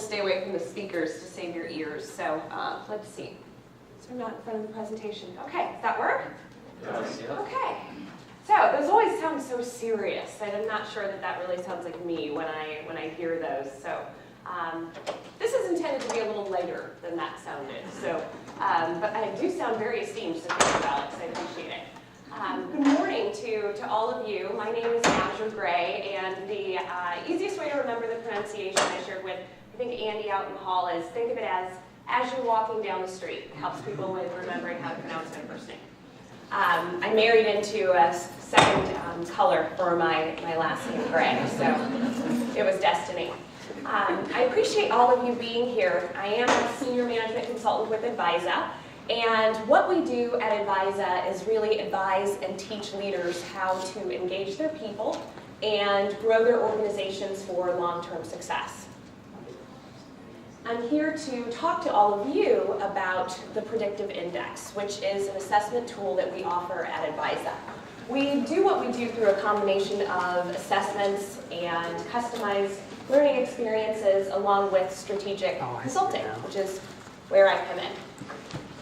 stay away from the speakers to save your ears. So let's see. So I'm not in front of the presentation. Okay, does that work? Yes. Okay. So those always sound so serious, and I'm not sure that that really sounds like me when I hear those. So this is intended to be a little lighter than that sounded. So, but I do sound very esteemed, so thank you, Alex. I appreciate it. Good morning to all of you. My name is Aszure Gray, and the easiest way to remember the pronunciation I shared with, I think, Andy out in the hall is think of it as you're walking down the street. It helps people with remembering how to pronounce my first name. I married into a second color for my last name, Gray, so it was destiny. I appreciate all of you being here. I am a senior management consultant with Advisa, and what we do at Advisa is really advise and teach leaders how to engage their people and grow their organizations for long-term success. I'm here to talk to all of you about the Predictive Index, which is an assessment tool that we offer at Advisa. We do what we do through a combination of assessments and customized learning experiences along with strategic consulting, which is where I come in.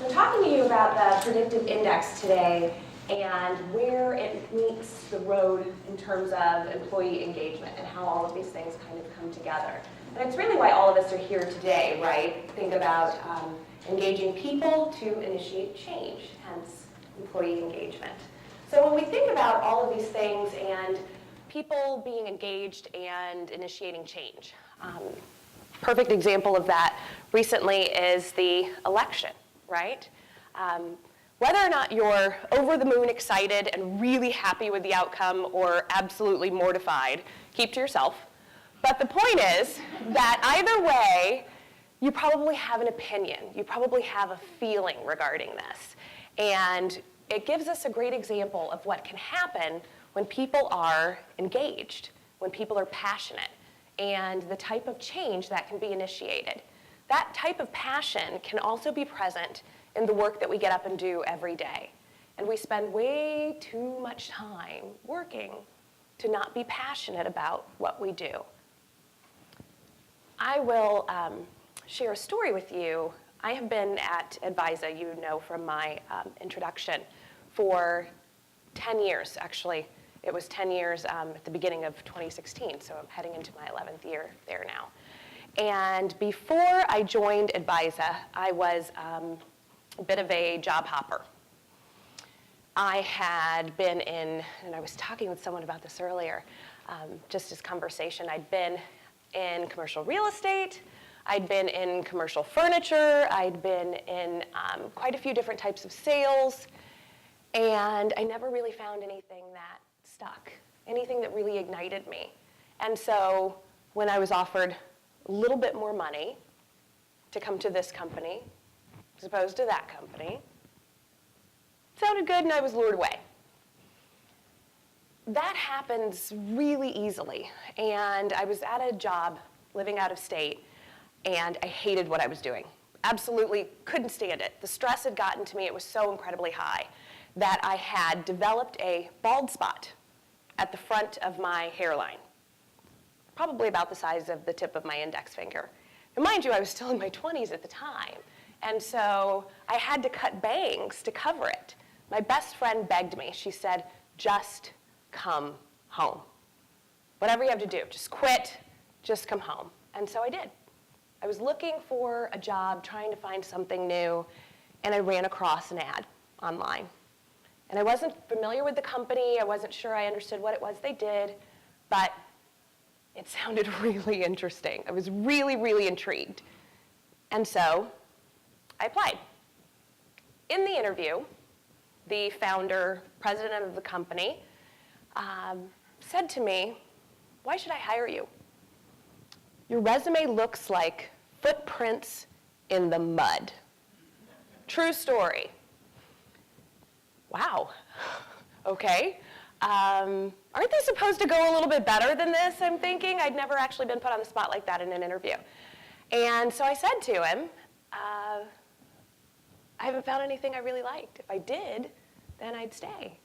I'm talking to you about the Predictive Index today and where it meets the road in terms of employee engagement and how all of these things kind of come together. And it's really why all of us are here today, right? Think about engaging people to initiate change, hence employee engagement. So when we think about all of these things and people being engaged and initiating change, perfect example of that recently is the election, right? Whether or not you're over the moon excited and really happy with the outcome or absolutely mortified, keep to yourself. But the point is that either way, you probably have an opinion. You probably have a feeling regarding this. And it gives us a great example of what can happen when people are engaged, when people are passionate, and the type of change that can be initiated. That type of passion can also be present in the work that we get up and do every day. And we spend way too much time working to not be passionate about what we do. I will share a story with you. I have been at Advisa, you know from my introduction, for 10 years, actually. It was 10 years at the beginning of 2016, so I'm heading into my 11th year there now. And before I joined Advisa, I was a bit of a job hopper. I had been in, and I was talking with someone about this earlier, just as conversation, I'd been in commercial real estate, I'd been in commercial furniture, I'd been in quite a few different types of sales, and I never really found anything that stuck, anything that really ignited me. And so when I was offered a little bit more money to come to this company, as opposed to that company, it sounded good and I was lured away. That happens really easily, and I was at a job living out of state, and I hated what I was doing. Absolutely couldn't stand it. The stress had gotten to me. It was so incredibly high that I had developed a bald spot at the front of my hairline, probably about the size of the tip of my index finger. And mind you, I was still in my 20s at the time, and so I had to cut bangs to cover it. My best friend begged me. She said, just come home. Whatever you have to do, just quit, just come home. And so I did. I was looking for a job, trying to find something new, and I ran across an ad online. And I wasn't familiar with the company. I wasn't sure I understood what it was they did, but it sounded really interesting. I was really, really intrigued. And so I applied. In the interview, the founder, president of the company, said to me, "Why should I hire you? Your resume looks like footprints in the mud." True story. Wow, okay. Aren't they supposed to go a little bit better than this, I'm thinking? I'd never actually been put on the spot like that in an interview. And so I said to him, I haven't found anything I really liked. If I did, then I'd stay.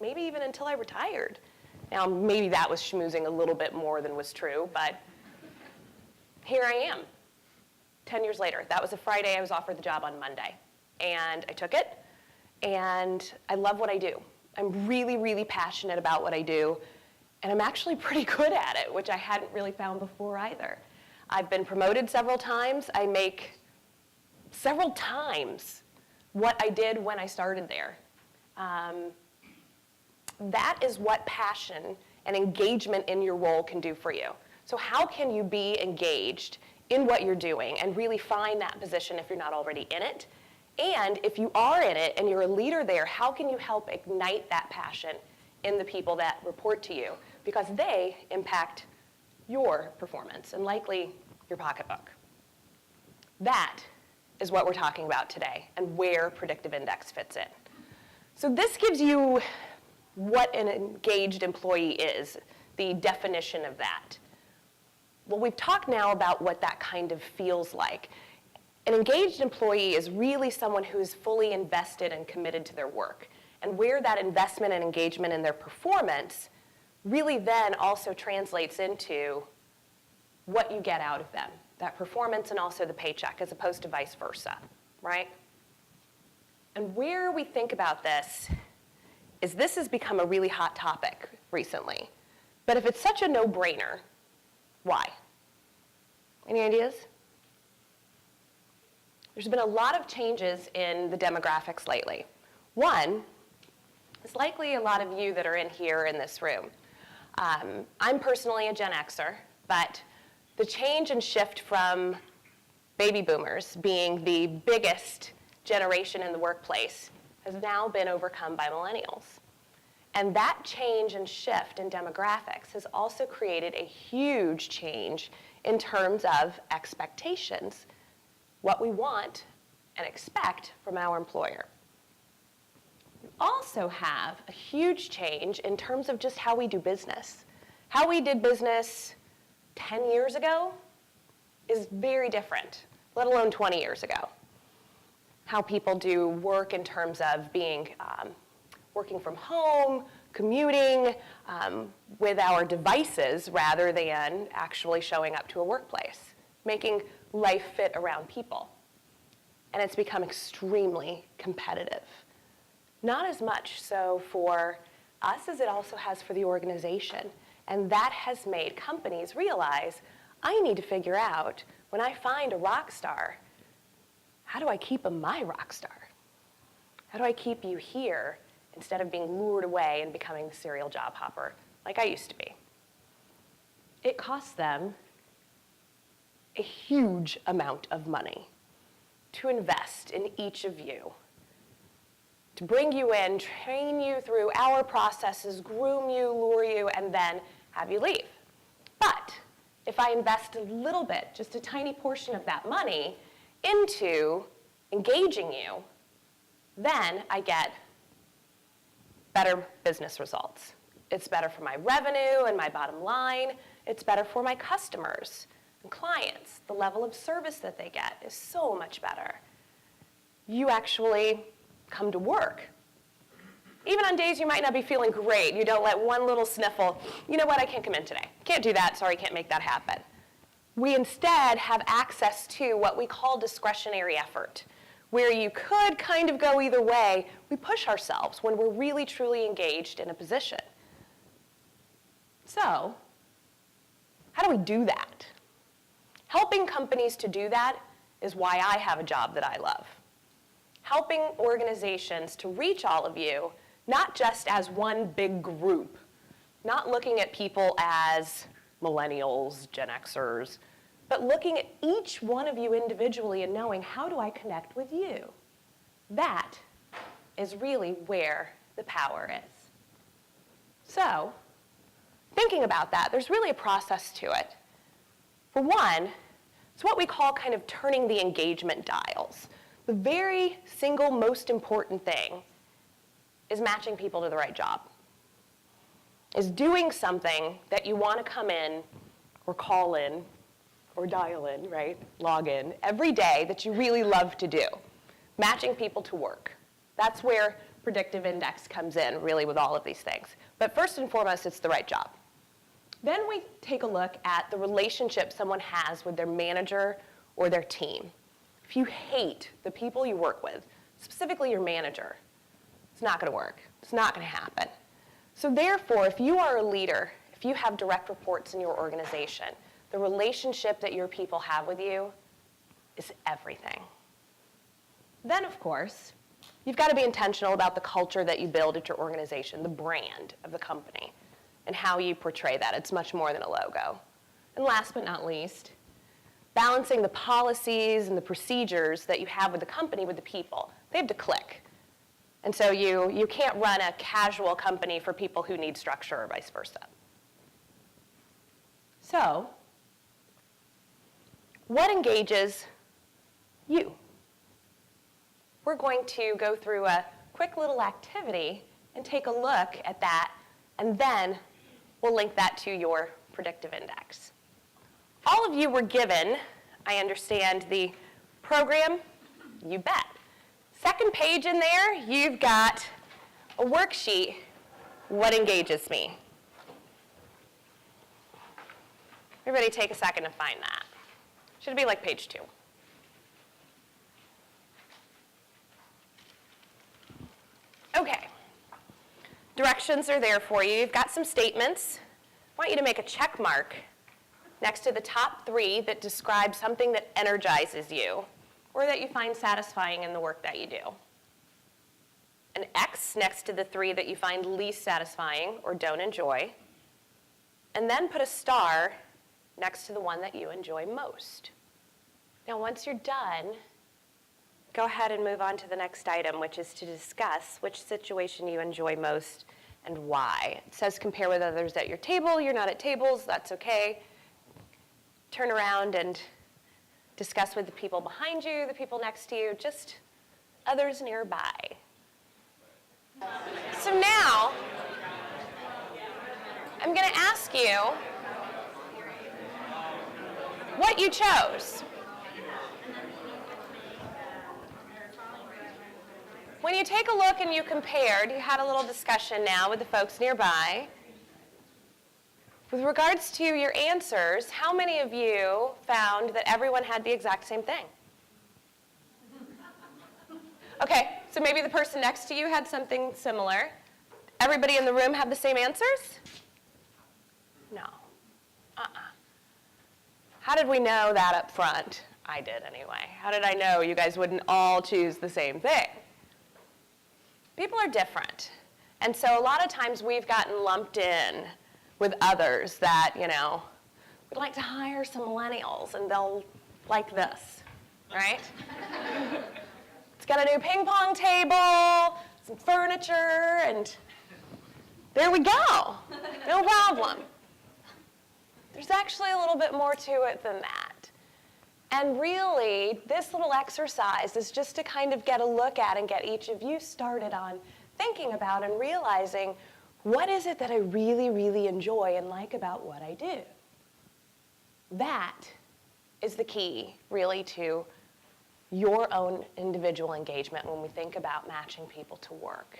Maybe even until I retired. Now, maybe that was schmoozing a little bit more than was true, but here I am. 10 years later. That was a Friday. I was offered the job on Monday. And I took it, and I love what I do. I'm really, really passionate about what I do, and I'm actually pretty good at it, which I hadn't really found before either. I've been promoted several times. I make several times what I did when I started there. That is what passion and engagement in your role can do for you. So how can you be engaged in what you're doing and really find that position if you're not already in it? And if you are in it and you're a leader there, how can you help ignite that passion in the people that report to you? Because they impact your performance and likely your pocketbook. That is what we're talking about today and where predictive index fits in. So this gives you what an engaged employee is, the definition of that. Well, we've talked now about what that kind of feels like. An engaged employee is really someone who is fully invested and committed to their work, and where that investment and engagement in their performance really then also translates into what you get out of them, that performance and also the paycheck, as opposed to vice versa, right? And where we think about this is this has become a really hot topic recently. But if it's such a no-brainer, why? Any ideas? There's been a lot of changes in the demographics lately. One is likely a lot of you that are in here in this room. I'm personally a Gen Xer, but the change and shift from baby boomers being the biggest generation in the workplace has now been overcome by millennials. And that change and shift in demographics has also created a huge change in terms of expectations, what we want and expect from our employer. We also have a huge change in terms of just how we do business. How we did business 10 years ago is very different, let alone 20 years ago. How people do work in terms of being working from home, commuting with our devices rather than actually showing up to a workplace, making life fit around people. And it's become extremely competitive. Not as much so for us as it also has for the organization. And that has made companies realize, I need to figure out, when I find a rock star, how do I keep them my rock star? How do I keep you here instead of being lured away and becoming the serial job hopper like I used to be? It costs them a huge amount of money to invest in each of you, to bring you in, train you through our processes, groom you, lure you, and then have you leave. But if I invest a little bit, just a tiny portion of that money, into engaging you, then I get better business results. It's better for my revenue and my bottom line. It's better for my customers and clients. The level of service that they get is so much better. You actually come to work. Even on days you might not be feeling great, you don't let one little sniffle, you know what, I can't come in today. Can't do that, sorry, can't make that happen. We instead have access to what we call discretionary effort, where you could kind of go either way. We push ourselves when we're really, truly engaged in a position. So, how do we do that? Helping companies to do that is why I have a job that I love. Helping organizations to reach all of you, not just as one big group, not looking at people as millennials, Gen Xers, but looking at each one of you individually and knowing, how do I connect with you? That is really where the power is. So, thinking about that, there's really a process to it. For one, it's what we call kind of turning the engagement dials. The very single most important thing is matching people to the right job. Is doing something that you want to come in or call in or dial in, right? Log in every day that you really love to do. Matching people to work. That's where predictive index comes in, really, with all of these things. But first and foremost, it's the right job. Then we take a look at the relationship someone has with their manager or their team. If you hate the people you work with, specifically your manager, it's not going to work. It's not going to happen. So therefore, if you are a leader, if you have direct reports in your organization, the relationship that your people have with you is everything. Then, of course, you've got to be intentional about the culture that you build at your organization, the brand of the company, and how you portray that. It's much more than a logo. And last but not least, balancing the policies and the procedures that you have with the company with the people. They have to click. And so you can't run a casual company for people who need structure or vice versa. So, what engages you? We're going to go through a quick little activity and take a look at that, and then we'll link that to your predictive index. All of you were given, I understand, the program. You bet. Second page in there, you've got a worksheet, what engages me. Everybody take a second to find that. Should be like page 2. Okay. Directions are there for you. You've got some statements. I want you to make a check mark next to the top 3 that describe something that energizes you or that you find satisfying in the work that you do. An X next to the 3 that you find least satisfying or don't enjoy. And then put a star next to the one that you enjoy most. Now, once you're done, go ahead and move on to the next item, which is to discuss which situation you enjoy most and why. It says compare with others at your table. You're not at tables. That's okay. Turn around and discuss with the people behind you, the people next to you, just others nearby. So now, I'm going to ask you what you chose. When you take a look and you compared, you had a little discussion now with the folks nearby. With regards to your answers, how many of you found that everyone had the exact same thing? Okay, so maybe the person next to you had something similar. Everybody in the room had the same answers? No. How did we know that up front? I did anyway. How did I know you guys wouldn't all choose the same thing? People are different. And so a lot of times we've gotten lumped in with others that, we'd like to hire some millennials and they'll like this, right? It's got a new ping pong table, some furniture, and there we go. No problem. There's actually a little bit more to it than that. And really, this little exercise is just to kind of get a look at and get each of you started on thinking about and realizing, what is it that I really, really enjoy and like about what I do? That is the key, really, to your own individual engagement when we think about matching people to work.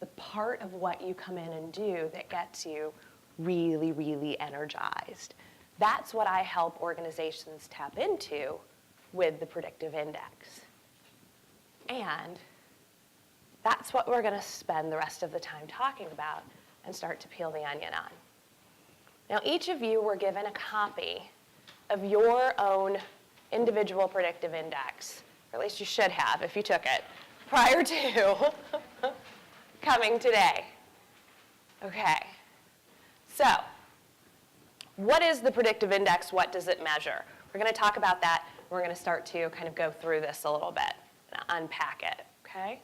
The part of what you come in and do that gets you really, really energized. That's what I help organizations tap into with the predictive index. And that's what we're going to spend the rest of the time talking about and start to peel the onion on. Now, each of you were given a copy of your own individual predictive index, or at least you should have if you took it, prior to coming today. Okay. So, what is the predictive index? What does it measure? We're going to talk about that. We're going to start to kind of go through this a little bit and unpack it, okay?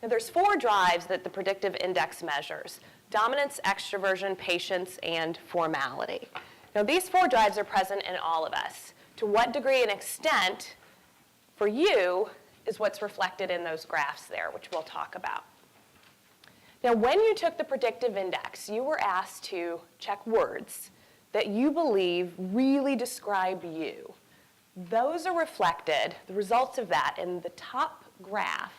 Now, there's 4 drives that the predictive index measures: dominance, extroversion, patience, and formality. Now, these 4 drives are present in all of us. To what degree and extent for you is what's reflected in those graphs there, which we'll talk about. Now, when you took the predictive index, you were asked to check words that you believe really describe you. Those are reflected, the results of that, in the top graph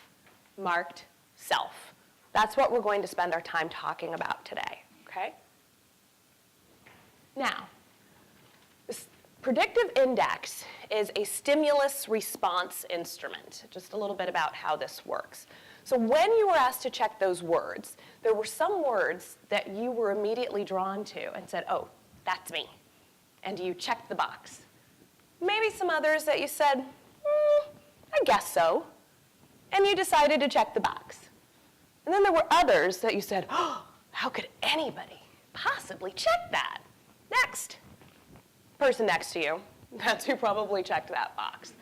marked self. That's what we're going to spend our time talking about today, okay? Now, predictive index is a stimulus response instrument. Just a little bit about how this works. So when you were asked to check those words, there were some words that you were immediately drawn to and said, oh, that's me. And you checked the box. Maybe some others that you said, I guess so. And you decided to check the box. And then there were others that you said, oh, how could anybody possibly check that? Next. Person next to you, that's who probably checked that box.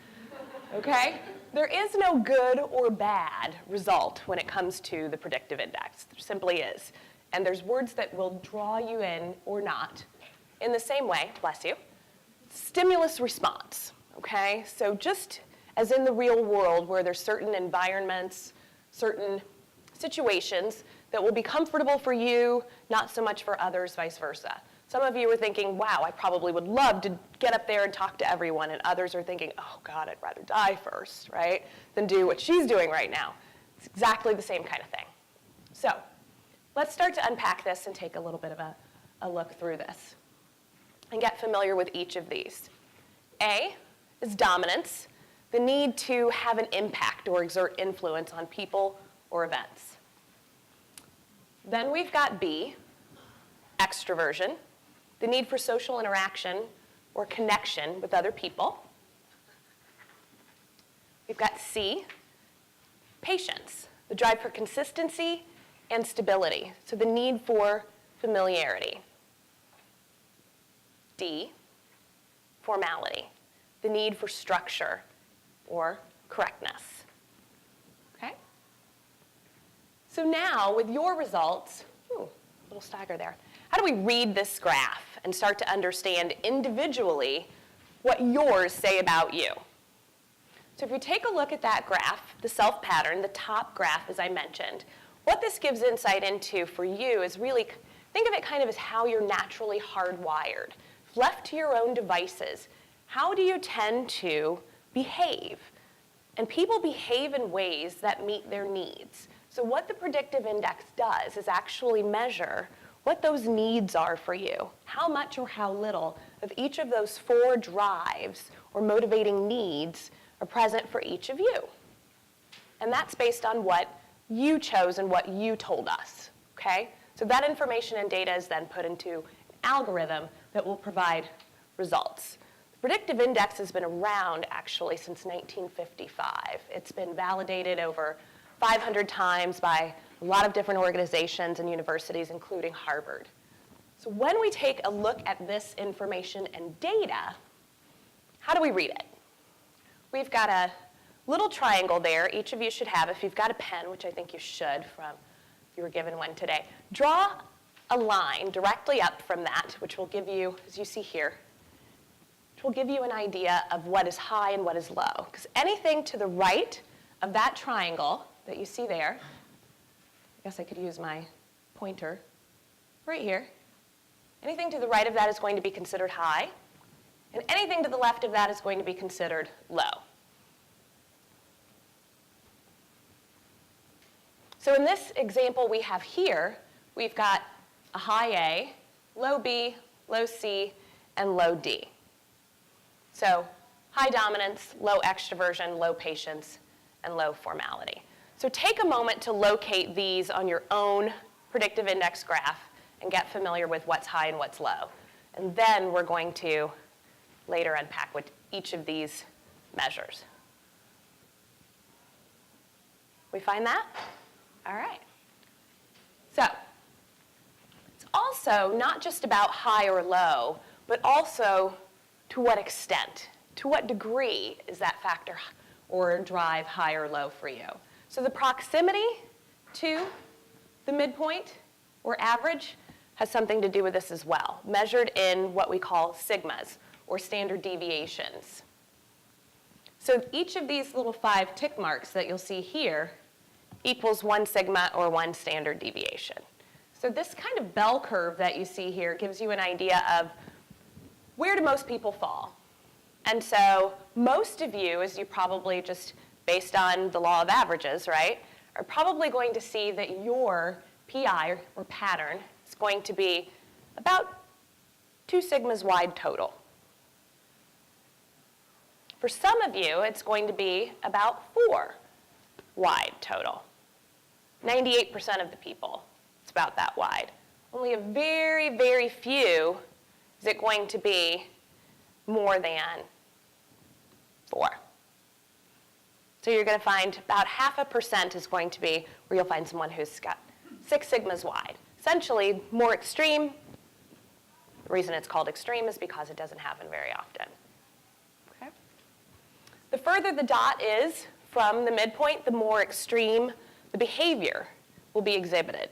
Okay? There is no good or bad result when it comes to the predictive index. There simply is. And there's words that will draw you in or not. In the same way, bless you, stimulus response, okay? So just as in the real world where there's certain environments, certain situations that will be comfortable for you, not so much for others, vice versa. Some of you are thinking, wow, I probably would love to get up there and talk to everyone, and others are thinking, oh God, I'd rather die first, right, than do what she's doing right now. It's exactly the same kind of thing. So let's start to unpack this and take a little bit of a look through this and get familiar with each of these. A is dominance, the need to have an impact or exert influence on people or events. Then we've got B, extroversion, the need for social interaction or connection with other people. We've got C, patience, the drive for consistency and stability, so the need for familiarity. D, formality, the need for structure or correctness. Okay? So now, with your results, a little stagger there. How do we read this graph and start to understand individually what yours say about you? So if you take a look at that graph, the self pattern, the top graph as I mentioned, what this gives insight into for you is really, think of it kind of as how you're naturally hardwired. Left to your own devices, how do you tend to behave? And people behave in ways that meet their needs. So what the predictive index does is actually measure what those needs are for you, how much or how little of each of those 4 drives or motivating needs are present for each of you. And that's based on what you chose and what you told us, okay? So that information and data is then put into an algorithm that will provide results. The predictive index has been around actually since 1955. It's been validated over 500 times by a lot of different organizations and universities, including Harvard. So when we take a look at this information and data, how do we read it? We've got a little triangle there. Each of you should have, if you've got a pen, which I think you should from, you were given one today. Draw a line directly up from that, which will give you, as you see here, which will give you an idea of what is high and what is low. Because anything to the right of that triangle that you see there, I guess I could use my pointer right here. Anything to the right of that is going to be considered high, and anything to the left of that is going to be considered low. So in this example we have here, we've got a high A, low B, low C, and low D. So high dominance, low extroversion, low patience, and low formality. So take a moment to locate these on your own predictive index graph and get familiar with what's high and what's low. And then we're going to later unpack what each of these measures. We find that? All right. So it's also not just about high or low, but also to what extent, to what degree is that factor or drive high or low for you. So the proximity to the midpoint or average has something to do with this as well, measured in what we call sigmas or standard deviations. So each of these little 5 tick marks that you'll see here equals 1 sigma or 1 standard deviation. So this kind of bell curve that you see here gives you an idea of where do most people fall. And so most of you, as you probably just based on the law of averages, right, are probably going to see that your PI or pattern is going to be about 2 sigmas wide total. For some of you, it's going to be about 4 wide total. 98% of the people, it's about that wide. Only a very, very few is it going to be more than 4. So you're going to find about 0.5% is going to be where you'll find someone who's got 6 sigmas wide. Essentially, more extreme. The reason it's called extreme is because it doesn't happen very often. Okay. The further the dot is from the midpoint, the more extreme the behavior will be exhibited.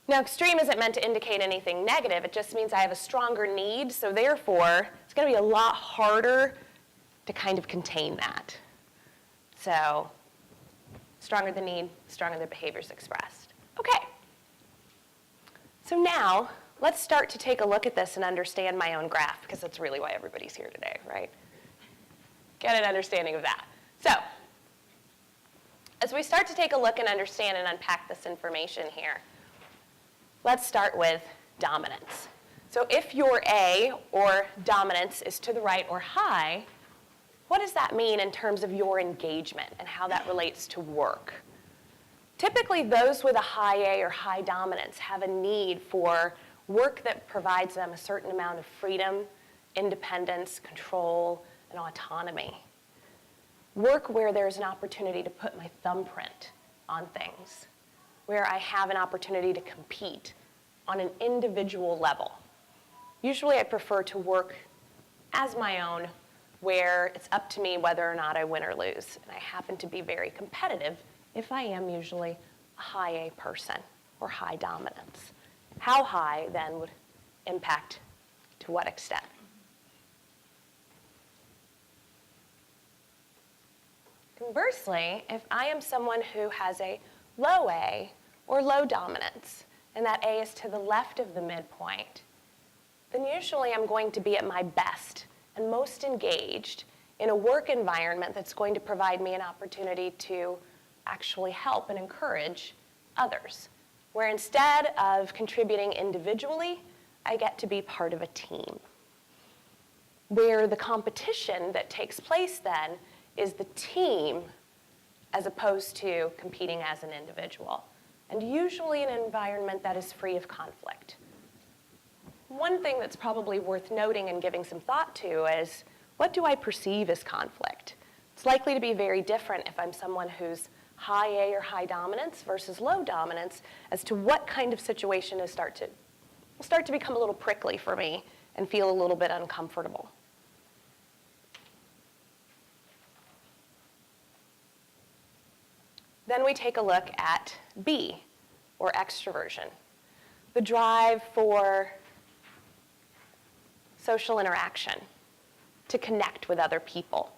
Now, extreme isn't meant to indicate anything negative. It just means I have a stronger need, so therefore, it's going to be a lot harder to kind of contain that. So, stronger the need, stronger the behavior is expressed. Okay. So now, let's start to take a look at this and understand my own graph, because that's really why everybody's here today, right? Get an understanding of that. So, as we start to take a look and understand and unpack this information here, let's start with dominance. So if your A, or dominance, is to the right or high, what does that mean in terms of your engagement and how that relates to work? Typically, those with a high A or high dominance have a need for work that provides them a certain amount of freedom, independence, control, and autonomy. Work where there's an opportunity to put my thumbprint on things, where I have an opportunity to compete on an individual level. Usually I prefer to work as my own, where it's up to me whether or not I win or lose. And I happen to be very competitive if I am usually a high A person or high dominance. How high then would impact to what extent? Conversely, if I am someone who has a low A or low dominance, and that A is to the left of the midpoint, then usually I'm going to be at my best and most engaged in a work environment that's going to provide me an opportunity to actually help and encourage others, where instead of contributing individually, I get to be part of a team, where the competition that takes place then is the team as opposed to competing as an individual, and usually an environment that is free of conflict. One thing that's probably worth noting and giving some thought to is, what do I perceive as conflict? It's likely to be very different if I'm someone who's high A or high dominance versus low dominance as to what kind of situation will start to become a little prickly for me and feel a little bit uncomfortable. Then we take a look at B, or extroversion, the drive for social interaction, to connect with other people.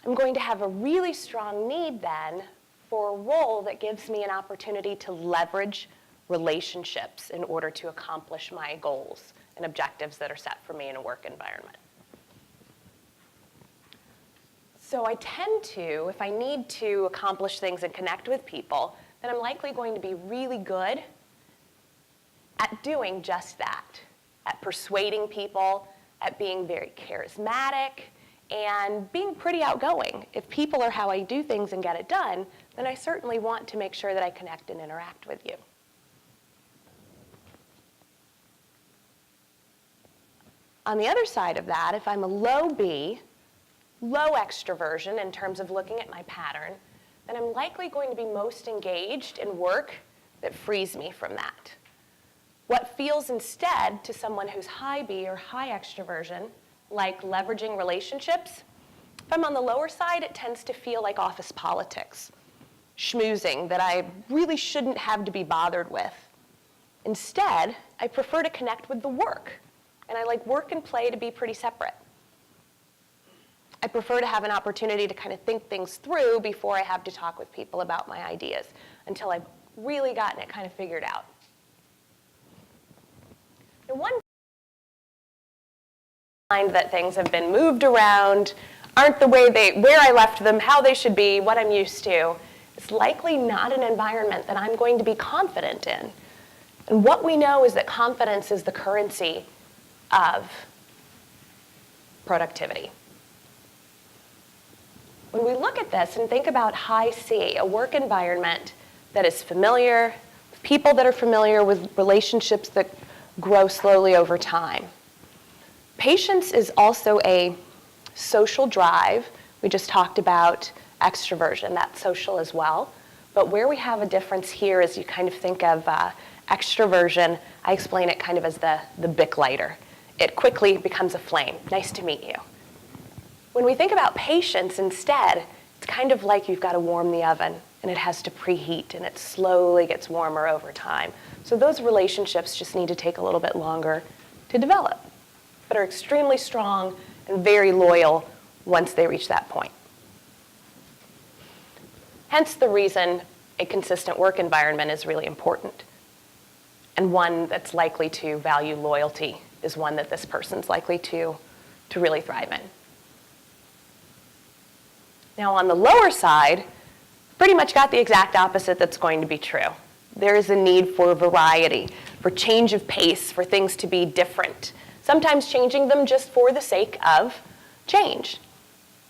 I'm going to have a really strong need then for a role that gives me an opportunity to leverage relationships in order to accomplish my goals and objectives that are set for me in a work environment. So I tend to, if I need to accomplish things and connect with people, then I'm likely going to be really good at doing just that, at persuading people, at being very charismatic, and being pretty outgoing. If people are how I do things and get it done, then I certainly want to make sure that I connect and interact with you. On the other side of that, if I'm a low B, low extroversion in terms of looking at my pattern, then I'm likely going to be most engaged in work that frees me from that. What feels instead to someone who's high B or high extroversion, like leveraging relationships, if I'm on the lower side, it tends to feel like office politics, schmoozing that I really shouldn't have to be bothered with. Instead, I prefer to connect with the work, and I like work and play to be pretty separate. I prefer to have an opportunity to kind of think things through before I have to talk with people about my ideas until I've really gotten it kind of figured out. And one find that things have been moved around, aren't the way where I left them, how they should be, what I'm used to, it's likely not an environment that I'm going to be confident in. And what we know is that confidence is the currency of productivity. When we look at this and think about high C, a work environment that is familiar, with people that are familiar with relationships that grow slowly over time. Patience is also a social drive. We just talked about extroversion, that's social as well. But where we have a difference here is you kind of think of extroversion, I explain it kind of as the Bic lighter. It quickly becomes a flame. Nice to meet you. When we think about patience instead, it's kind of like you've got to warm the oven and it has to preheat and it slowly gets warmer over time. So those relationships just need to take a little bit longer to develop, but are extremely strong and very loyal once they reach that point. Hence the reason a consistent work environment is really important. And one that's likely to value loyalty is one that this person's likely to really thrive in. Now on the lower side, pretty much got the exact opposite that's going to be true. There is a need for variety, for change of pace, for things to be different. Sometimes changing them just for the sake of change.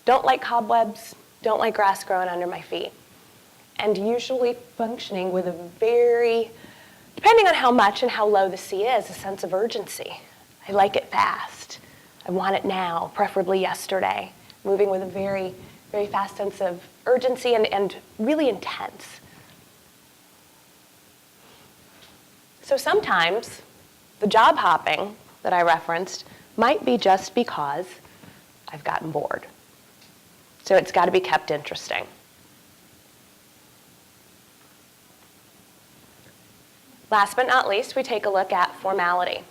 Don't like cobwebs, don't like grass growing under my feet. And usually functioning with a very, depending on how much and how low the C is, a sense of urgency. I like it fast. I want it now, preferably yesterday. Moving with a very, very fast sense of urgency and really intense. So sometimes the job hopping that I referenced might be just because I've gotten bored. So it's got to be kept interesting. Last but not least, we take a look at formality,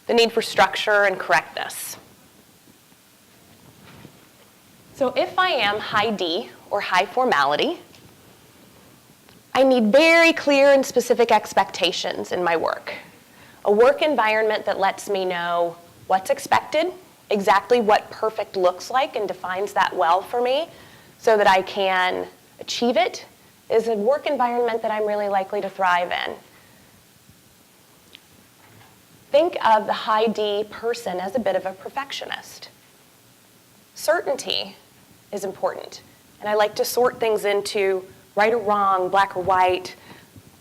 the need for structure and correctness. So if I am high D or high formality, I need very clear and specific expectations in my work. A work environment that lets me know what's expected, exactly what perfect looks like and defines that well for me so that I can achieve it, is a work environment that I'm really likely to thrive in. Think of the high D person as a bit of a perfectionist. Certainty is important. And I like to sort things into right or wrong, black or white.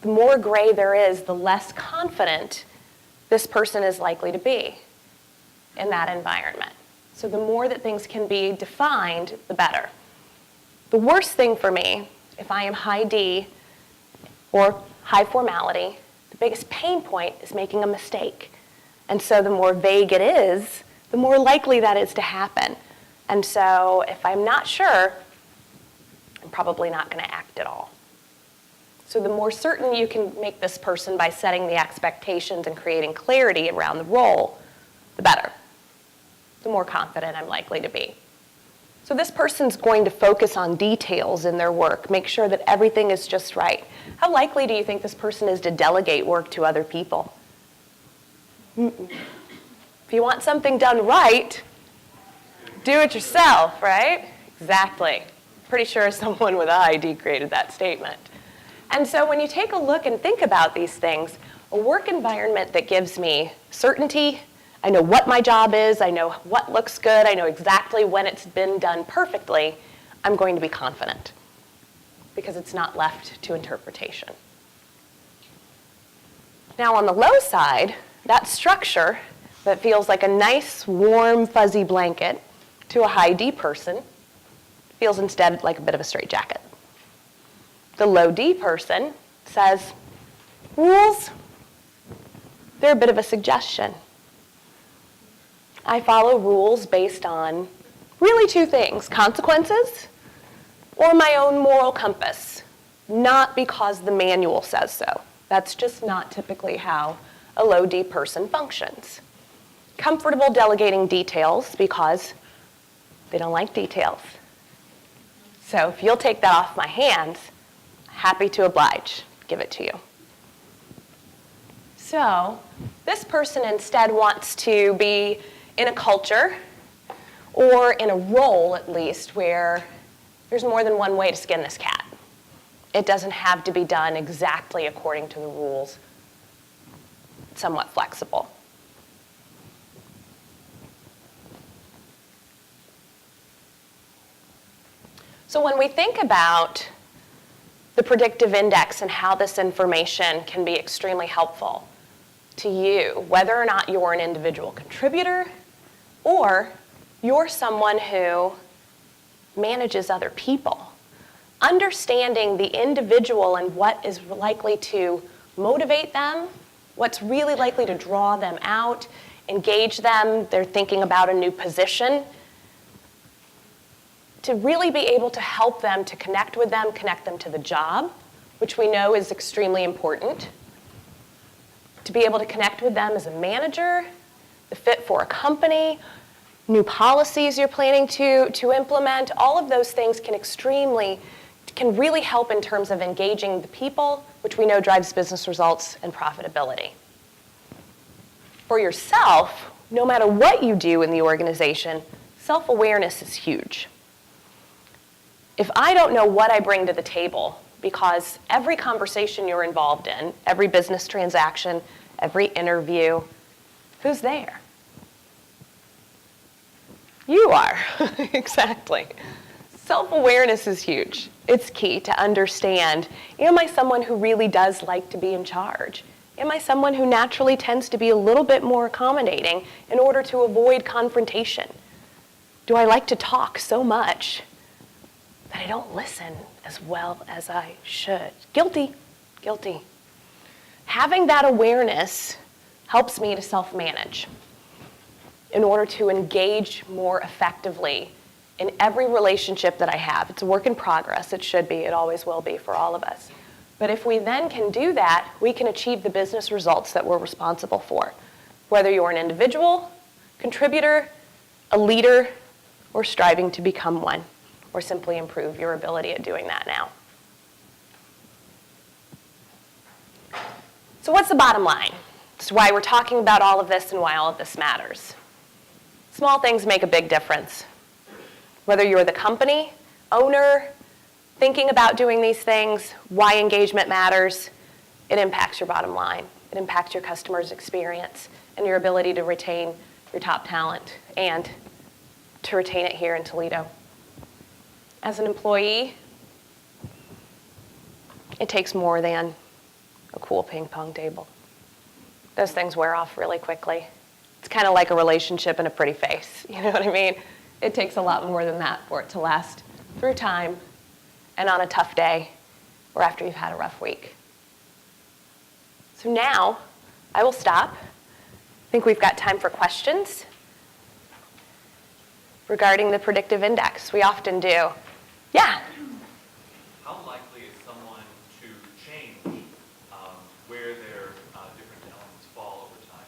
The more gray there is, the less confident this person is likely to be in that environment. So the more that things can be defined, the better. The worst thing for me, if I am high D or high formality, the biggest pain point is making a mistake. And so the more vague it is, the more likely that is to happen. And so if I'm not sure, I'm probably not going to act at all. So the more certain you can make this person by setting the expectations and creating clarity around the role, the better. The more confident I'm likely to be. So this person's going to focus on details in their work, make sure that everything is just right. How likely do you think this person is to delegate work to other people? If you want something done right, do it yourself, right? Exactly. Pretty sure someone with a high D created that statement. And so when you take a look and think about these things, a work environment that gives me certainty, I know what my job is, I know what looks good, I know exactly when it's been done perfectly, I'm going to be confident because it's not left to interpretation. Now on the low side, that structure that feels like a nice, warm, fuzzy blanket to a high D person feels instead like a bit of a straitjacket. The low D person says, rules, they're a bit of a suggestion. I follow rules based on really two things, consequences or my own moral compass, not because the manual says so. That's just not typically how a low D person functions. Comfortable delegating details because they don't like details. So if you'll take that off my hands, happy to oblige, give it to you. So this person instead wants to be in a culture or in a role at least where there's more than one way to skin this cat. It doesn't have to be done exactly according to the rules. It's somewhat flexible. So when we think about the predictive index and how this information can be extremely helpful to you, whether or not you're an individual contributor or you're someone who manages other people, understanding the individual and what is likely to motivate them, what's really likely to draw them out, engage them, they're thinking about a new position, to really be able to help them, to connect with them, connect them to the job, which we know is extremely important, to be able to connect with them as a manager, the fit for a company, new policies you're planning to implement, all of those things can really help in terms of engaging the people, which we know drives business results and profitability. For yourself, no matter what you do in the organization, self-awareness is huge. If I don't know what I bring to the table, because every conversation you're involved in, every business transaction, every interview, who's there? You are, exactly. Self-awareness is huge. It's key to understand, am I someone who really does like to be in charge? Am I someone who naturally tends to be a little bit more accommodating in order to avoid confrontation? Do I like to talk so much that I don't listen as well as I should? Guilty, guilty. Having that awareness helps me to self-manage in order to engage more effectively in every relationship that I have. It's a work in progress. It should be. It always will be for all of us. But if we then can do that, we can achieve the business results that we're responsible for, whether you're an individual, contributor, a leader, or striving to become one, or simply improve your ability at doing that now. So what's the bottom line? It's why we're talking about all of this and why all of this matters. Small things make a big difference. Whether you're the company, owner, thinking about doing these things, why engagement matters, it impacts your bottom line. It impacts your customer's experience and your ability to retain your top talent and to retain it here in Toledo. As an employee, it takes more than a cool ping pong table. Those things wear off really quickly. It's kind of like a relationship and a pretty face, you know what I mean? It takes a lot more than that for it to last through time and on a tough day or after you've had a rough week. So now, I will stop. I think we've got time for questions regarding the predictive index. We often do. Yeah? How likely is someone to change where their different elements fall over time?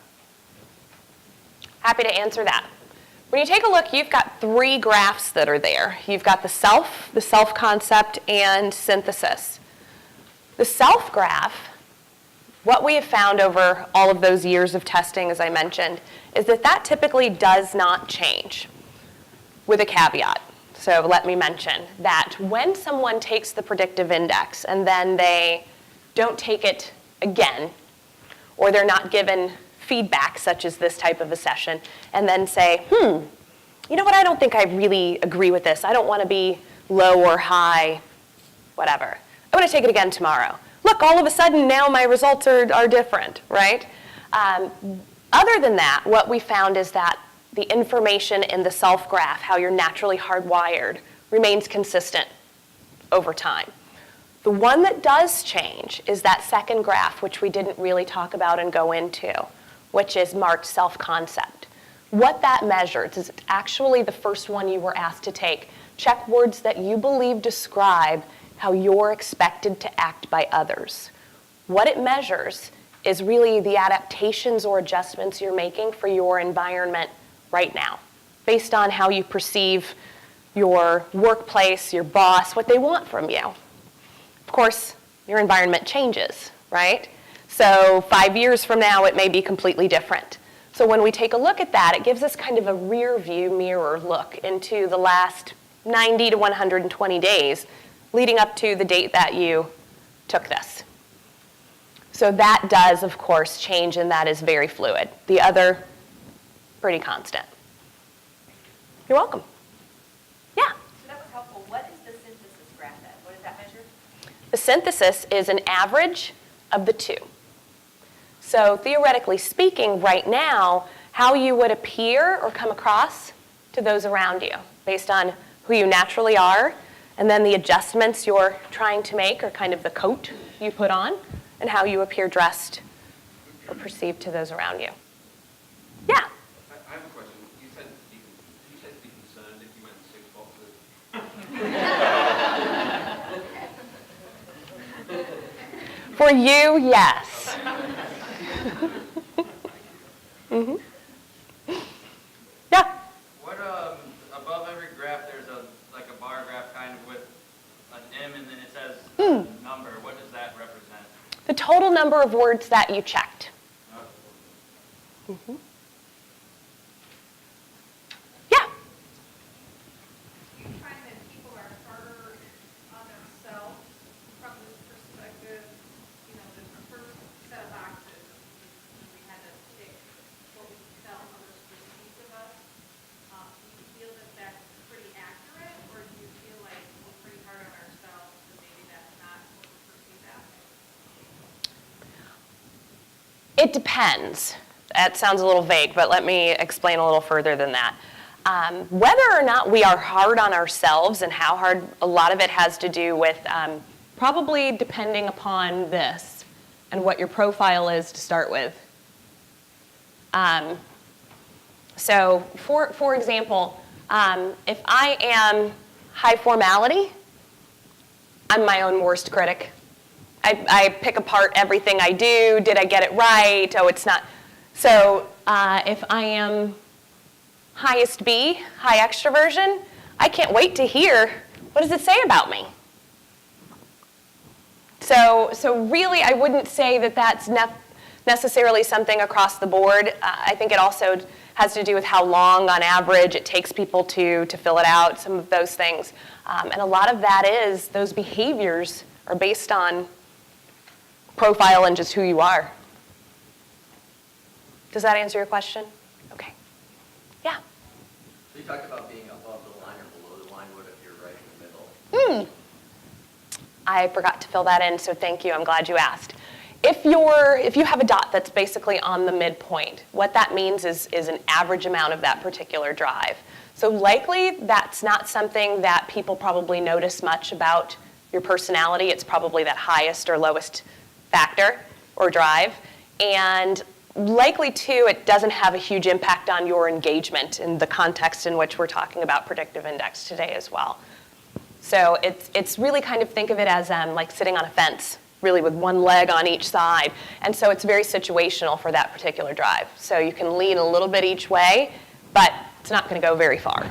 Happy to answer that. When you take a look, you've got 3 graphs that are there. You've got the self concept, and synthesis. The self graph, what we have found over all of those years of testing, as I mentioned, is that typically does not change, with a caveat. So let me mention that when someone takes the predictive index and then they don't take it again, or they're not given feedback, such as this type of a session, and then say, you know what, I don't think I really agree with this. I don't want to be low or high, whatever. I'm going to take it again tomorrow. Look, all of a sudden now my results are different, right? Other than that, what we found is that the information in the self graph, how you're naturally hardwired, remains consistent over time. The one that does change is that second graph, which we didn't really talk about and go into, which is marked self-concept. What that measures is actually the first one you were asked to take. Check words that you believe describe how you're expected to act by others. What it measures is really the adaptations or adjustments you're making for your environment right now, based on how you perceive your workplace, your boss, what they want from you. Of course, your environment changes, right? So 5 years from now, it may be completely different. So when we take a look at that, it gives us kind of a rear view mirror look into the last 90 to 120 days leading up to the date that you took this. So that does, of course, change, and that is very fluid. The other, pretty constant. You're welcome. Yeah? So that was helpful. What is the synthesis synthesis is an average of the two. So theoretically speaking, right now, how you would appear or come across to those around you based on who you naturally are, and then the adjustments you're trying to make, or kind of the coat you put on, and how you appear dressed or perceived to those around you. Yeah? I have a question. You said to be concerned if you went 6 boxes. For you, yes. Mm-hmm. Yeah? What, above every graph, there's like a bar graph kind of with an M and then it says number. What does that represent? The total number of words that you checked. Mm-hmm. Yeah? Do you find that people are harder on themselves from this perspective? You know, the first set of boxes, we had to pick what we felt others perceived of us. Do you feel that that's pretty accurate, or do you feel like we're pretty hard on ourselves and maybe that's not what we perceive as? It depends. That sounds a little vague, but let me explain a little further than that. Whether or not we are hard on ourselves and how hard, a lot of it has to do with probably depending upon this and what your profile is to start with. So for example, if I am high formality, I'm my own worst critic. I pick apart everything I do. Did I get it right? Oh, it's not. So if I am highest B, high extroversion, I can't wait to hear, what does it say about me? So really, I wouldn't say that that's necessarily something across the board. I think it also has to do with how long, on average, it takes people to fill it out, some of those things. And a lot of that is, those behaviors are based on profile and just who you are. Does that answer your question? Okay. Yeah? So you talked about being above the line or below the line. What if you're right in the middle? I forgot to fill that in, so thank you. I'm glad you asked. If you have a dot that's basically on the midpoint, what that means is an average amount of that particular drive. So likely that's not something that people probably notice much about your personality. It's probably that highest or lowest factor or drive. And likely, too, it doesn't have a huge impact on your engagement in the context in which we're talking about predictive index today as well. So it's really kind of, think of it as like sitting on a fence, really with one leg on each side. And so it's very situational for that particular drive. So you can lean a little bit each way, but it's not going to go very far.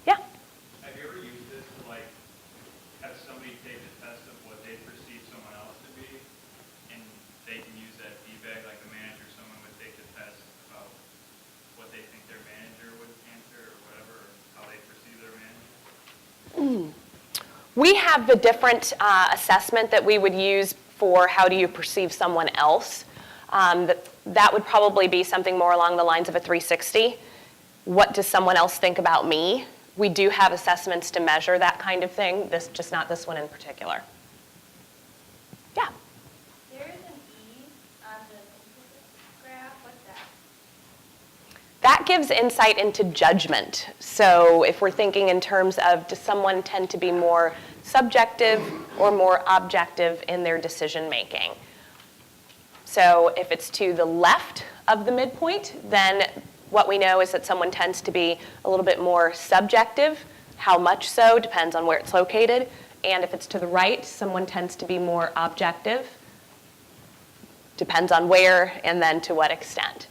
Yeah? Have you ever used this to like have somebody take a test of what they perceive someone else to be, and they can use that feedback, like a manager, someone would take a test about what they think their manager would answer or whatever, or how they perceive their manager? We have the different assessment that we would use for how do you perceive someone else. That would probably be something more along the lines of a 360. What does someone else think about me? We do have assessments to measure that kind of thing, just not this one in particular. Yeah? There is an E on the synthesis graph. What's that? That gives insight into judgment. So if we're thinking in terms of, does someone tend to be more subjective or more objective in their decision making? So if it's to the left of the midpoint, then what we know is that someone tends to be a little bit more subjective. How much so depends on where it's located. And if it's to the right, someone tends to be more objective. Depends on where and then to what extent.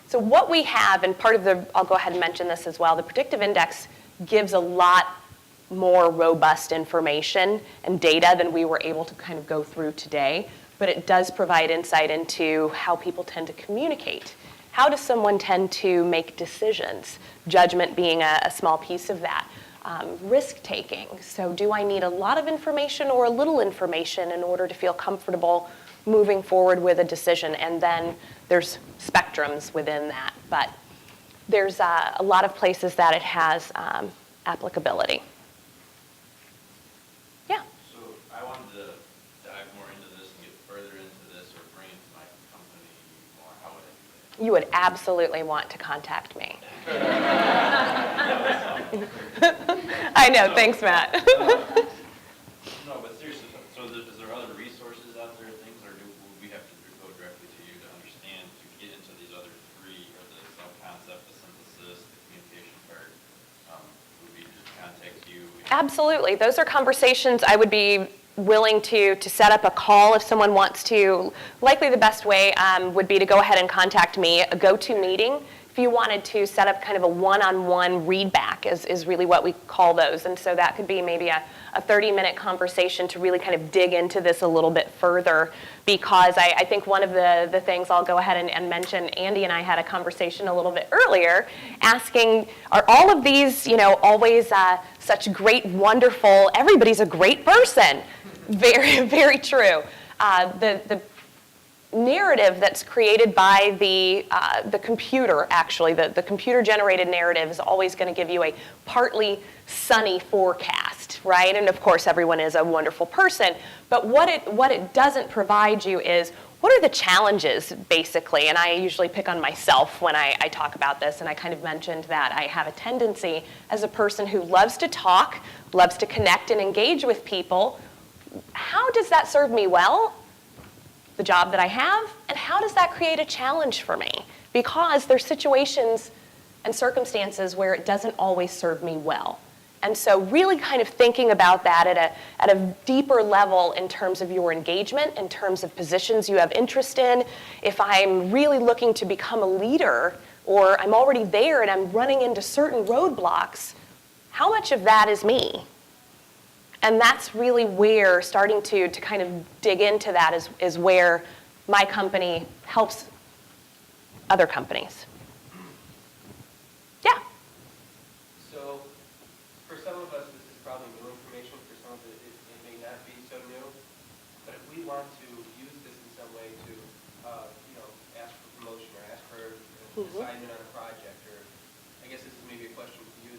So what we have, and part of the, I'll go ahead and mention this as well, the predictive index gives a lot more robust information and data than we were able to kind of go through today, but it does provide insight into how people tend to communicate. How does someone tend to make decisions? Judgment being a small piece of that. Risk-taking. So do I need a lot of information or a little information in order to feel comfortable moving forward with a decision? And then there's spectrums within that. But there's a lot of places that it has applicability. Yeah? So I wanted to you would absolutely want to contact me. I know, thanks, Matt. No, but seriously, so is there other resources out there, things, or do we have to go directly to you to understand, to get into these other three, or the self-concept, the synthesis, the communication part? Would we just contact you? Absolutely. Those are conversations I would be willing to set up a call if someone wants to. Likely the best way would be to go ahead and contact me, a go-to meeting. If you wanted to set up kind of a one-on-one readback is really what we call those. And so that could be maybe a 30-minute conversation to really kind of dig into this a little bit further, because I think one of the things I'll go ahead and mention, Andy and I had a conversation a little bit earlier asking, are all of these, always such great, wonderful, everybody's a great person? Very, very true. The narrative that's created by the computer, actually, the computer-generated narrative is always going to give you a partly sunny forecast, right? And of course, everyone is a wonderful person. But what it doesn't provide you is, what are the challenges, basically? And I usually pick on myself when I talk about this, and I kind of mentioned that I have a tendency as a person who loves to talk, loves to connect and engage with people. How does that serve me well? The job that I have, and how does that create a challenge for me? Because there's situations and circumstances where it doesn't always serve me well. And so really kind of thinking about that at a deeper level in terms of your engagement, in terms of positions you have interest in. If I'm really looking to become a leader, or I'm already there and I'm running into certain roadblocks, how much of that is me? And that's really where starting to kind of dig into that is where my company helps other companies. Yeah? So for some of us, this is probably new information. For some of it, it may not be so new. But if we want to use this in some way to, ask for promotion or ask for an assignment on a project, or I guess this is maybe a question to use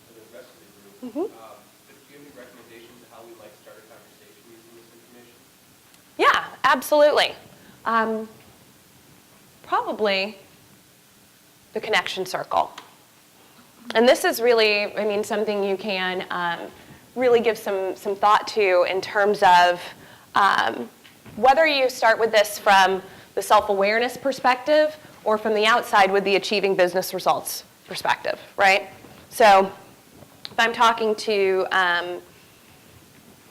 for the rest of the group. But do you have any recommendations of how we might start a conversation using this information? Yeah, absolutely. Probably the connection circle. And this is really, something you can really give some thought to in terms of whether you start with this from the self-awareness perspective or from the outside with the achieving business results perspective, right? So if I'm talking to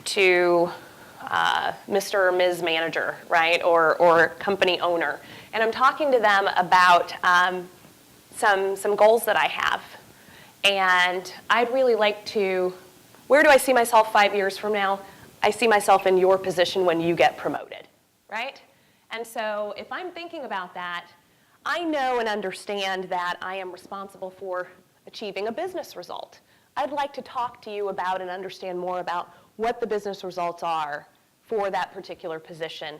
Mr. or Ms. Manager, right, or company owner, and I'm talking to them about some goals that I have, and I'd really like to, where do I see myself 5 years from now? I see myself in your position when you get promoted, right? And so if I'm thinking about that, I know and understand that I am responsible for achieving a business result. I'd like to talk to you about and understand more about what the business results are for that particular position,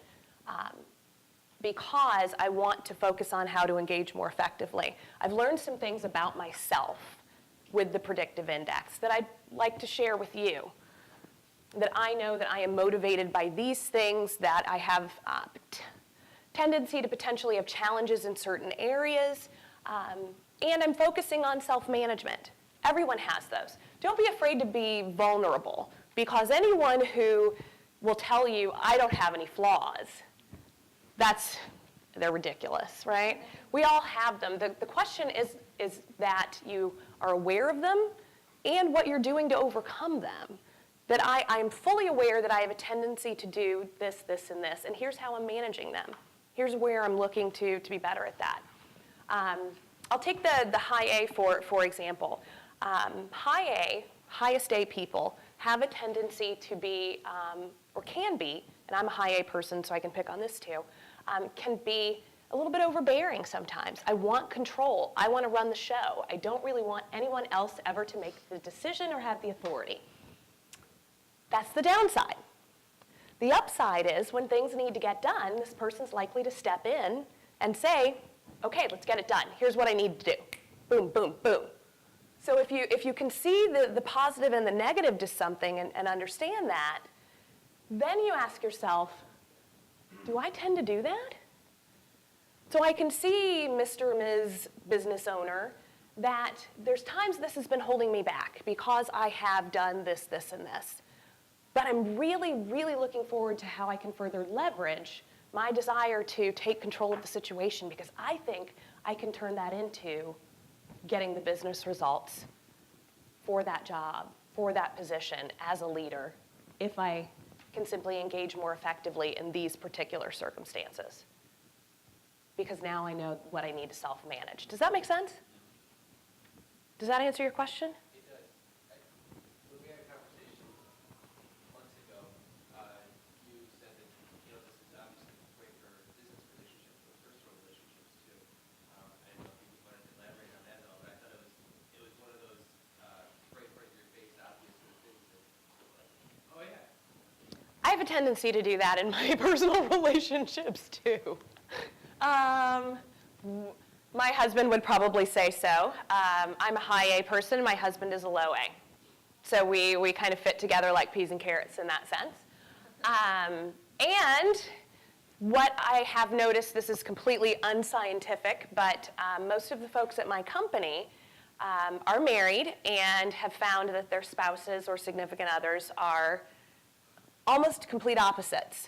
because I want to focus on how to engage more effectively. I've learned some things about myself with the predictive index that I'd like to share with you, that I know that I am motivated by these things, that I have tendency to potentially have challenges in certain areas, and I'm focusing on self-management. Everyone has those. Don't be afraid to be vulnerable, because anyone who will tell you, I don't have any flaws, they're ridiculous, right? We all have them. The question is that you are aware of them and what you're doing to overcome them. That I'm fully aware that I have a tendency to do this, this, and this, and here's how I'm managing them. Here's where I'm looking to be better at that. I'll take the high A for example. High A, highest A people have a tendency to be, or can be, and I'm a high A person so I can pick on this too, can be a little bit overbearing sometimes. I want control. I want to run the show. I don't really want anyone else ever to make the decision or have the authority. That's the downside. The upside is when things need to get done, this person's likely to step in and say, okay, let's get it done. Here's what I need to do. Boom, boom, boom. So if you can see the positive and the negative to something and understand that, then you ask yourself, do I tend to do that? So I can see, Mr. or Ms. Business Owner, that there's times this has been holding me back because I have done this, this, and this. But I'm really, really looking forward to how I can further leverage my desire to take control of the situation, because I think I can turn that into getting the business results for that job, for that position as a leader, if I can simply engage more effectively in these particular circumstances. Because now I know what I need to self-manage. Does that make sense? Does that answer your question? It does. When we had a conversation months ago, you said that, this is obviously great for business relationships, but personal relationships too. I don't know if you wanted to elaborate on that at all, but I thought it was one of those right in front of your face, obvious sort of things that, like, oh yeah. I have a tendency to do that in my personal relationships too. My husband would probably say so. I'm a high A person, my husband is a low A. So we kind of fit together like peas and carrots in that sense. And what I have noticed, this is completely unscientific, but most of the folks at my company are married and have found that their spouses or significant others are almost complete opposites.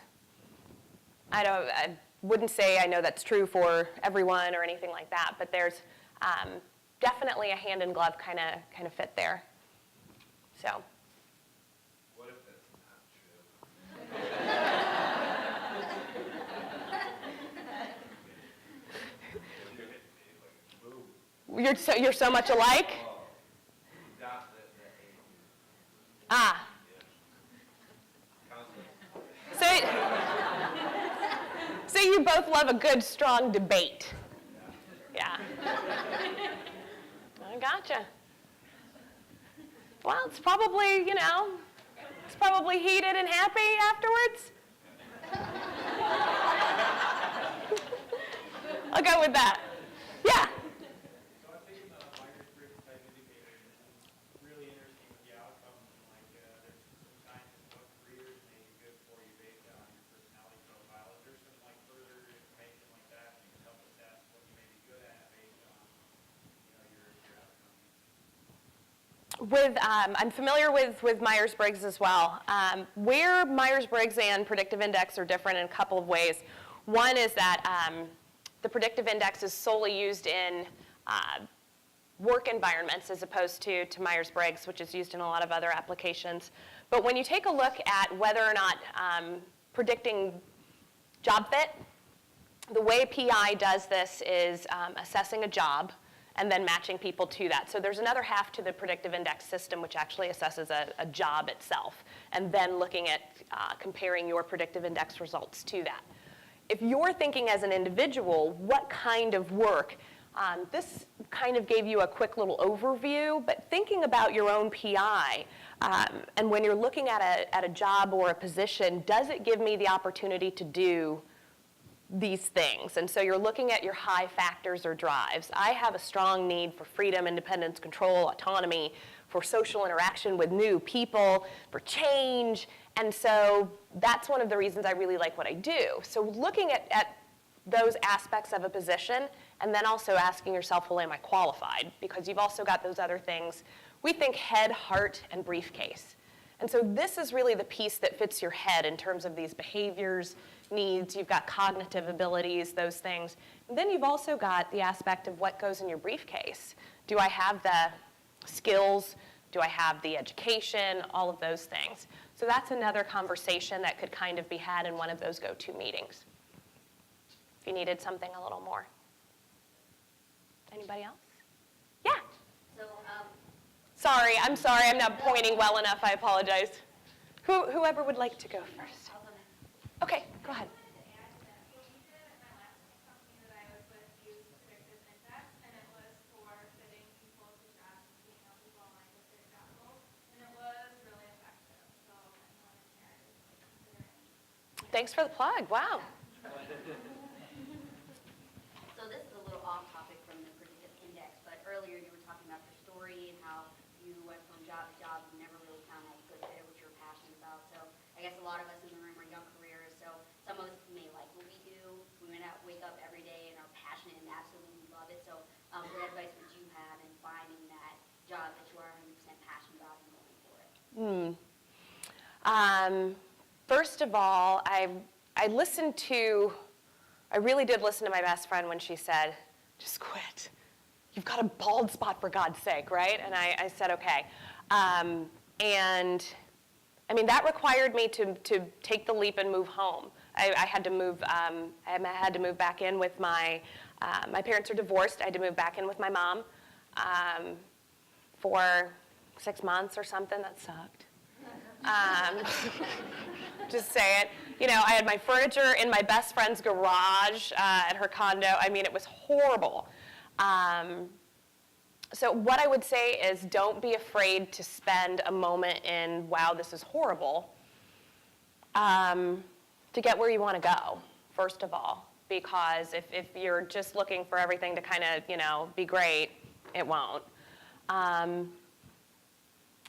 I wouldn't say I know that's true for everyone or anything like that, but there's definitely a hand-in-glove kind of fit there. So. What if that's not true? You're so much alike? Ah. So you both love a good, strong debate. Yeah. I gotcha. Well, it's probably, it's probably heated and happy afterwards. I'll go with that. Yeah. So I'm thinking the Myers-Briggs type indicator is really interesting with the outcomes. Like there's some signs of what careers may be good for you based on your personality profile. Is there some like further information like that you can help assess what you may be good at based on your outcomes? I'm familiar with Myers-Briggs as well. Where Myers-Briggs and predictive index are different in a couple of ways. One is that the predictive index is solely used in work environments as opposed to Myers-Briggs, which is used in a lot of other applications. But when you take a look at whether or not predicting job fit, the way PI does this is assessing a job and then matching people to that. So there's another half to the predictive index system which actually assesses a job itself, and then looking at comparing your predictive index results to that. If you're thinking as an individual, what kind of work, this kind of gave you a quick little overview, but thinking about your own PI, and when you're looking at a job or a position, does it give me the opportunity to do these things? And so you're looking at your high factors or drives. I have a strong need for freedom, independence, control, autonomy, for social interaction with new people, for change, and so that's one of the reasons I really like what I do. So looking at those aspects of a position, and then also asking yourself, well, am I qualified? Because you've also got those other things. We think head, heart, and briefcase. And so this is really the piece that fits your head in terms of these behaviors, needs. You've got cognitive abilities, those things. And then you've also got the aspect of what goes in your briefcase. Do I have the skills? Do I have the education? All of those things. So that's another conversation that could kind of be had in one of those go-to meetings. If you needed something a little more. Anybody else? Yeah. So, I'm sorry, I'm not pointing well enough, I apologize. Whoever would like to go first. Okay, go ahead. Thanks for the plug, wow. so this is a little off topic from the predictive index, but earlier you were talking about your story and how you went from job to job and never really found that good fit of what you're passionate about. So I guess a lot of us in the room are young careers, so some of us may like what we do. We may not wake up every day and are First of all, I really did listen to my best friend when she said, just quit. You've got a bald spot, for God's sake, right? And I said, okay. And I mean, that required me to take the leap and move home. I had to move back in with my parents are divorced. I had to move back in with my mom for 6 months or something. That sucked. Just say it. You know, I had my furniture in my best friend's garage at her condo. I mean, it was horrible. So what I would say is don't be afraid to spend a moment in, wow, this is horrible, to get where you want to go, first of all. Because if you're just looking for everything to kind of, you know, be great, it won't.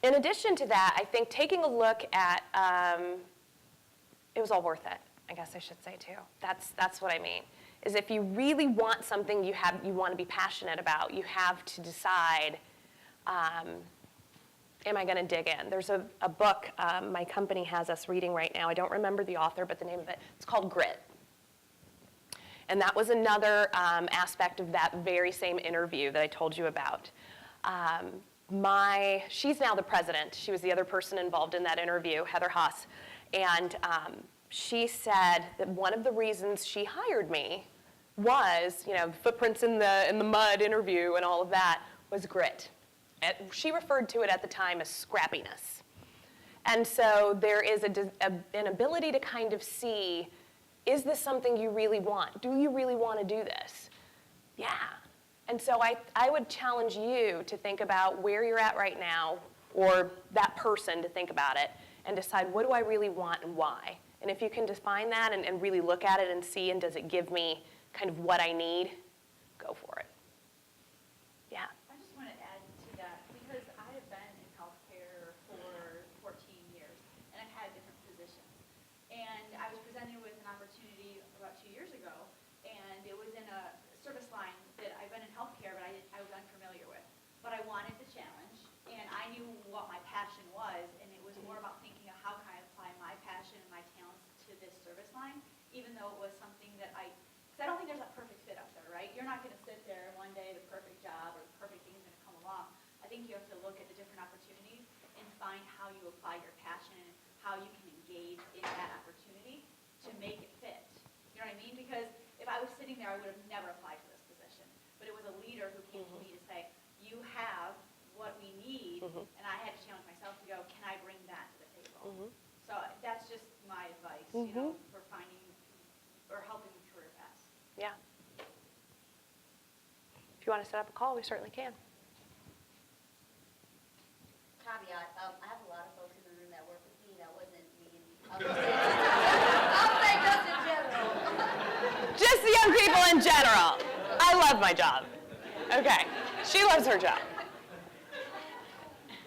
In addition to that, I think taking a look at, it was all worth it, I guess I should say too. That's what I mean. Is if you really want something you want to be passionate about, you have to decide, am I going to dig in? There's a book my company has us reading right now. I don't remember the author, but the name of it, it's called Grit. And that was another aspect of that very same interview that I told you about. She's now the president. She was the other person involved in that interview, Heather Haas. And she said that one of the reasons she hired me was, you know, footprints in the mud interview and all of that, was grit. She referred to it at the time as scrappiness. And so there is an ability to kind of see, is this something you really want? Do you really want to do this? Yeah. And so I would challenge you to think about where you're at right now, or that person to think about it, and decide, what do I really want and why? And if you can define that and really look at it and see, and does it give me kind of what I need, go for it. Yeah. I just want to add to that, because I have been in healthcare for 14 years, and I've had different positions. And I was presented with an opportunity about 2 years ago, and it was in a service line that I've been in healthcare, but I was unfamiliar with. But I wanted the challenge, and I knew what my passion was, and it was more about thinking of how can I apply my passion and my talents to this service line, even though it was something that because I don't think there's a perfect fit up there, right? You're not going to sit there one day, the perfect job or the perfect thing is going to come along. I think you have to look at the different opportunities and find how you apply your passion and how you can engage in that opportunity to make it fit. You know what I mean? Because if I was sitting there, I would have never applied for this position. But it was a leader who came to me to say, you have what we need, and I had to challenge myself to go, can I bring that to the table? So that's just my advice, you know, for finding or helping with career paths. Yeah. If you want to set up a call, we certainly can. Caveat, I have a lot of folks in the room that work with me. That wasn't me. I'll say just in general. Just the young people in general. I love my job. Okay. She loves her job.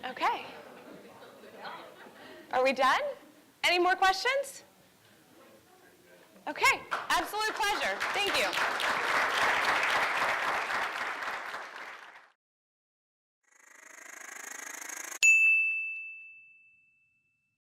Okay. Are we done? Any more questions? Okay. Absolute pleasure. Thank you.